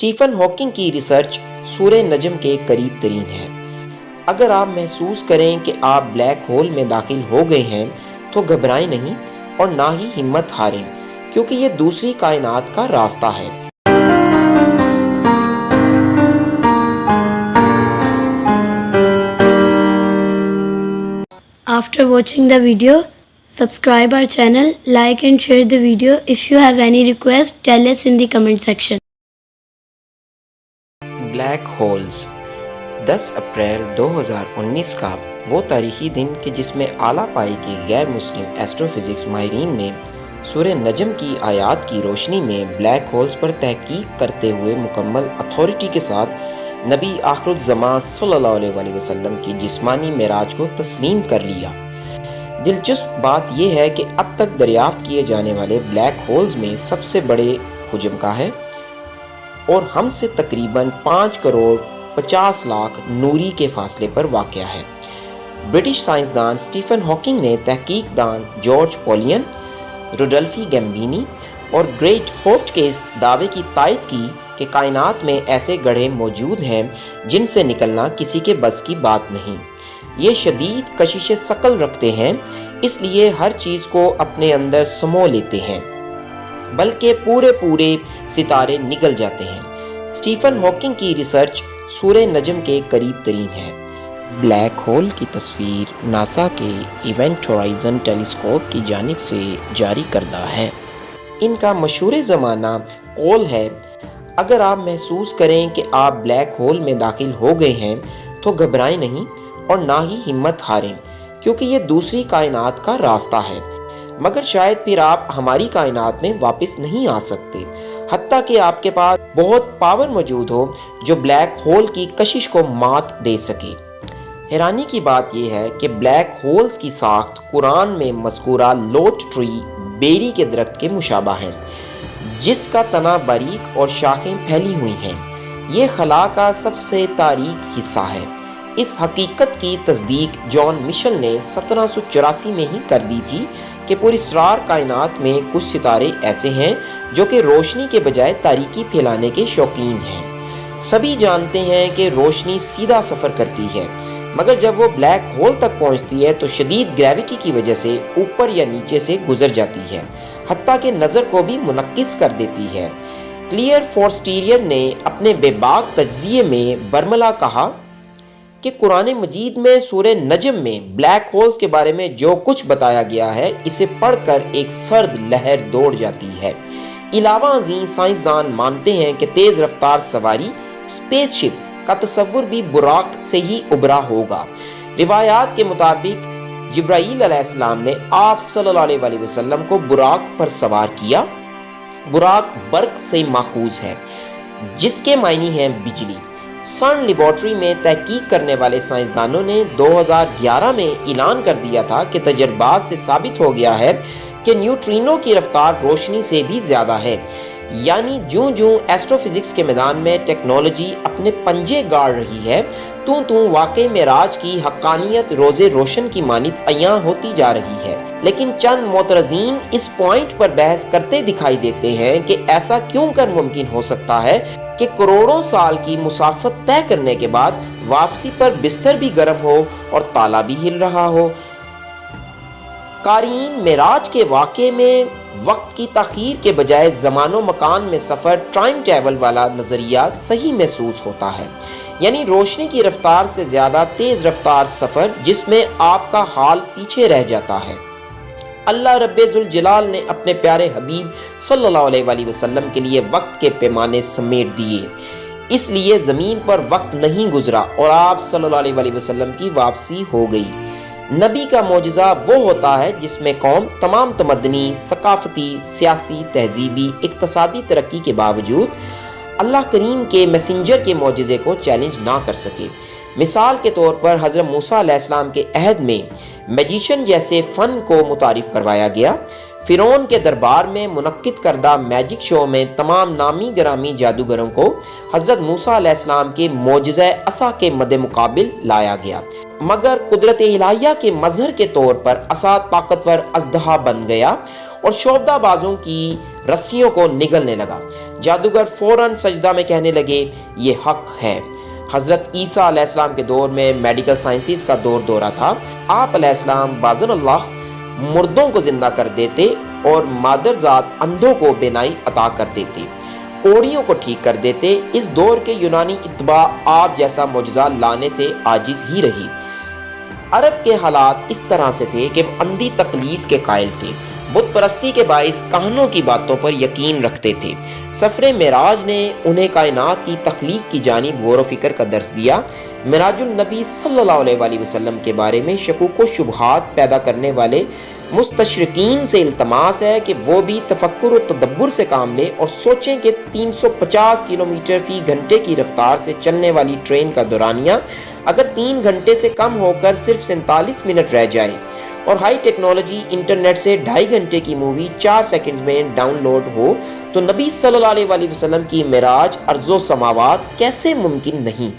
Stephen Hawking کی research سورہ نجم کے قریب ترین ہے۔ اگر آپ محسوس کریں کہ آپ بلیک ہول میں داخل ہو گئے ہیں تو گھبرائیں نہیں اور نہ ہی ہمت ہاریں، کیونکہ یہ دوسری کائنات کا راستہ ہے۔ After watching the video, subscribe our channel, like and share the video. If you have any request, tell us in the comment section. Black holes 10 April 2019 کا وہ تاریخی دن کہ جس میں اعلیٰ پائے کے غیر مسلم ایسٹرو فزکس ماہرین نے سورہ نجم کی آیات کی روشنی میں بلیک ہولز پر تحقیق کرتے ہوئے مکمل اتھارٹی کے ساتھ نبی آخر الزمان صلی اللہ علیہ وسلم کی جسمانی معراج کو تسلیم کر لیا۔ دلچسپ بات یہ ہے کہ اب تک دریافت کیے جانے والے بلیک ہولز میں سب سے بڑے حجم کا ہے اور ہم سے تقریباً 5 کروڑ 50 لاکھ نوری کے فاصلے پر واقع ہے۔ برٹش سائنسدان اسٹیفن ہاکنگ نے تحقیق دان جارج پولین، روڈلفی گیمبینی اور گریٹ ہوفٹ کے اس دعوے کی تائید کی کہ کائنات میں ایسے گڑھے موجود ہیں جن سے نکلنا کسی کے بس کی بات نہیں۔ یہ شدید کشش ثقل رکھتے ہیں، اس لیے ہر چیز کو اپنے اندر سمو لیتے ہیں، بلکہ پورے ستارے نگل جاتے ہیں۔ اسٹیفن ہاکنگ کی ریسرچ سورہ نجم کے قریب ترین ہے۔ بلیک ہول کی تصویر ناسا کے ایونٹ ہورائزن ٹیلیسکوپ کی جانب سے جاری کردہ ہے۔ ان کا مشہور زمانہ قول ہے، اگر آپ محسوس کریں کہ آپ بلیک ہول میں داخل ہو گئے ہیں تو گھبرائیں نہیں اور نہ ہی ہمت ہاریں، کیونکہ یہ دوسری کائنات کا راستہ ہے، مگر شاید پھر آپ ہماری کائنات میں واپس نہیں آ سکتے، حتیٰ کہ آپ کے پاس بہت پاور موجود ہو جو بلیک ہول کی کشش کو مات دے سکے۔ حیرانی کی بات یہ ہے کہ بلیک ہولز کی ساخت قرآن میں مذکورہ لوٹ ٹری بیری کے درخت کے مشابہ ہے، جس کا تنا باریک اور شاخیں پھیلی ہوئی ہیں۔ یہ خلا کا سب سے تاریک حصہ ہے۔ اس حقیقت کی تصدیق جان مشل نے 1784 میں ہی کر دی تھی کہ پراسرار کائنات میں کچھ ستارے ایسے ہیں جو کہ روشنی کے بجائے تاریکی پھیلانے کے شوقین ہیں۔ سبھی جانتے ہیں کہ روشنی سیدھا سفر کرتی ہے، مگر جب وہ بلیک ہول تک پہنچتی ہے تو شدید گریوٹی کی وجہ سے اوپر یا نیچے سے گزر جاتی ہے، حتیٰ کہ نظر کو بھی منعکس کر دیتی ہے۔ کلیئر فورسٹیریر نے اپنے بے باک تجزیے میں برملا کہا کہ قرآن مجید میں سورہ نجم میں بلیک ہولز کے بارے میں جو کچھ بتایا گیا ہے اسے پڑھ کر ایک سرد لہر دوڑ جاتی ہے۔ علاوہ ازیں سائنسدان مانتے ہیں کہ تیز رفتار سواری اسپیس شپ کا تصور بھی براق سے ہی ابھرا ہوگا۔ روایات کے مطابق جبرائیل علیہ السلام نے آپ صلی اللہ علیہ وسلم کو براق پر سوار کیا۔ براق برق سے ماخوذ ہے، جس کے معنی ہیں بجلی۔ سن لیبارٹری میں تحقیق کرنے والے سائنسدانوں نے 2011 میں اعلان کر دیا تھا کہ تجربات سے ثابت ہو گیا ہے کہ نیوٹرینو کی رفتار روشنی سے بھی زیادہ ہے، یعنی جوں ایسٹرو فزکس کے میدان میں ٹیکنالوجی اپنے پنجے گاڑ رہی ہے، واقع معراج کی حقانیت روز روشن کی مانند عیاں ہوتی جا رہی ہے۔ لیکن چند معترضین اس پوائنٹ پر بحث کرتے دکھائی دیتے ہیں کہ ایسا کیوں کر ممکن ہو سکتا ہے کہ کروڑوں سال کی مسافت طے کرنے کے بعد واپسی پر بستر بھی گرم ہو اور تالا بھی ہل رہا ہو۔ قارئین، معراج کے واقعے میں وقت کی تاخیر کے بجائے زمان و مکان میں سفر ٹائم ٹریول والا نظریہ صحیح محسوس ہوتا ہے، یعنی روشنی کی رفتار سے زیادہ تیز رفتار سفر جس میں آپ کا حال پیچھے رہ جاتا ہے۔ اللہ رب ذوالجلال نے اپنے پیارے حبیب صلی اللہ علیہ وسلم کے لیے وقت کے پیمانے سمیٹ دیے، اس لیے زمین پر وقت نہیں گزرا اور آپ صلی اللہ علیہ وسلم کی واپسی ہو گئی۔ نبی کا معجزہ وہ ہوتا ہے جس میں قوم تمام تمدنی، ثقافتی، سیاسی، تہذیبی، اقتصادی ترقی کے باوجود اللہ کریم کے میسنجر کے معجزے کو چیلنج نہ کر سکے۔ مثال کے طور پر حضرت موسیٰ علیہ السلام کے عہد میں میجیشن جیسے فن کو متعارف کروایا گیا۔ فرعون کے دربار میں منعقد کردہ میجک شو میں تمام نامی گرامی جادوگروں کو حضرت موسیٰ علیہ السلام کے معجزہ عصا کے مد مقابل لایا گیا، مگر قدرت الہیہ کے مظہر کے طور پر عصا طاقتور اژدہا بن گیا اور شعبدہ بازوں کی رسیوں کو نگلنے لگا۔ جادوگر فوراً سجدہ میں کہنے لگے یہ حق ہے۔ حضرت عیسیٰ علیہ السلام کے دور میں میڈیکل سائنسز کا دورہ تھا۔ آپ علیہ السلام باذن اللہ مردوں کو زندہ کر دیتے اور مادر ذات اندھوں کو بینائی عطا کر دیتے، کوڑیوں کو ٹھیک کر دیتے۔ اس دور کے یونانی اتباع آپ جیسا معجزہ لانے سے عاجز ہی رہی۔ عرب کے حالات اس طرح سے تھے کہ وہ اندھی تقلید کے قائل تھے، بت پرستی کے باعث کہانوں کی باتوں پر یقین رکھتے تھے۔ سفر معراج نے انہیں کائنات کی تخلیق کی جانب غور و فکر کا درس دیا۔ معراج النبی صلی اللہ علیہ وآلہ وسلم کے بارے میں شکوک و شبہات پیدا کرنے والے مستشرقین سے التماس ہے کہ وہ بھی تفکر و تدبر سے کام لیں اور سوچیں کہ 350 کلومیٹر فی گھنٹے کی رفتار سے چلنے والی ٹرین کا دورانیہ اگر 3 گھنٹے سے کم ہو کر صرف 47 منٹ رہ جائے اور ہائی ٹیکنالوجی انٹرنیٹ سے 2.5 گھنٹے کی مووی 4 سیکنڈز میں ڈاؤن لوڈ ہو تو نبی صلی اللہ علیہ وسلم کی معراج ارض و سماوات کیسے ممکن نہیں؟